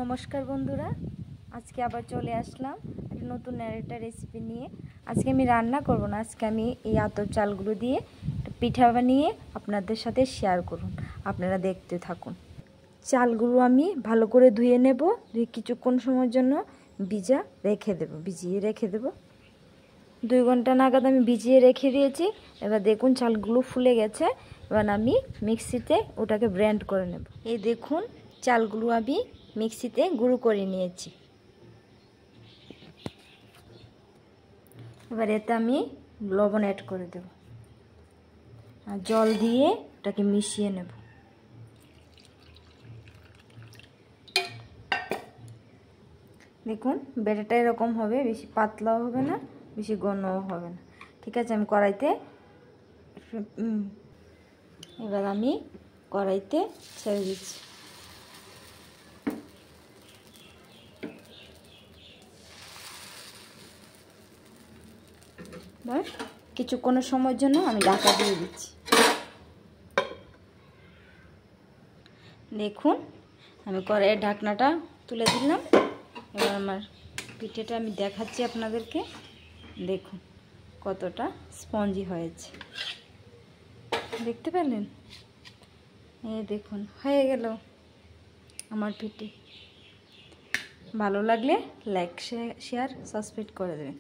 নমস্কার বন্ধুরা, আজকে আবার চলে আসলাম একটা নতুন একটা রেসিপি নিয়ে। আজকে আমি রান্না করব না, আজকে আমি এই আতপ চালগুলো দিয়ে পিঠা বানিয়ে আপনাদের সাথে শেয়ার করুন। আপনারা দেখতে থাকুন। চালগুলো আমি ভালো করে ধুয়ে নেব, ধুয়ে কিছুক্ষণ সময়ের জন্য ভিজিয়ে রেখে দেব। 2 ঘন্টা নাগাদ আমি ভিজিয়ে রেখে দিয়েছি। এবার দেখুন চালগুলো ফুলে গেছে। এবার আমি মিক্সিতে ওটাকে ব্লেন্ড করে নেব। এই দেখুন চালগুলো আমি মিক্সিতে গুঁড়ো করে নিয়েছি। এবার এতে আমি লবণ অ্যাড করে দেব আর জল দিয়ে ওটাকে মিশিয়ে নেব। দেখুন ব্যাটারটা এরকম হবে, বেশি পাতলাও হবে না, বেশি ঘনও হবে না। ঠিক আছে, আমি কড়াইতে এবার আমি কড়াইতে ছেড়ে দিচ্ছি। কিছুক্ষণের সময়ের জন্য আমি ঢাকা দিয়ে দিচ্ছি। দেখুন আমি কড়াইয়ের ঢাকনাটা তুলে দিলাম। এবার আমার পিঠেটা আমি দেখাচ্ছি আপনাদেরকে। দেখুন কতটা স্পঞ্জি হয়েছে, দেখতে পেলেন? এই দেখুন হয়ে গেল আমার পিঠে। ভালো লাগলে লাইক, শেয়ার, সাবস্ক্রাইব করে দেবেন।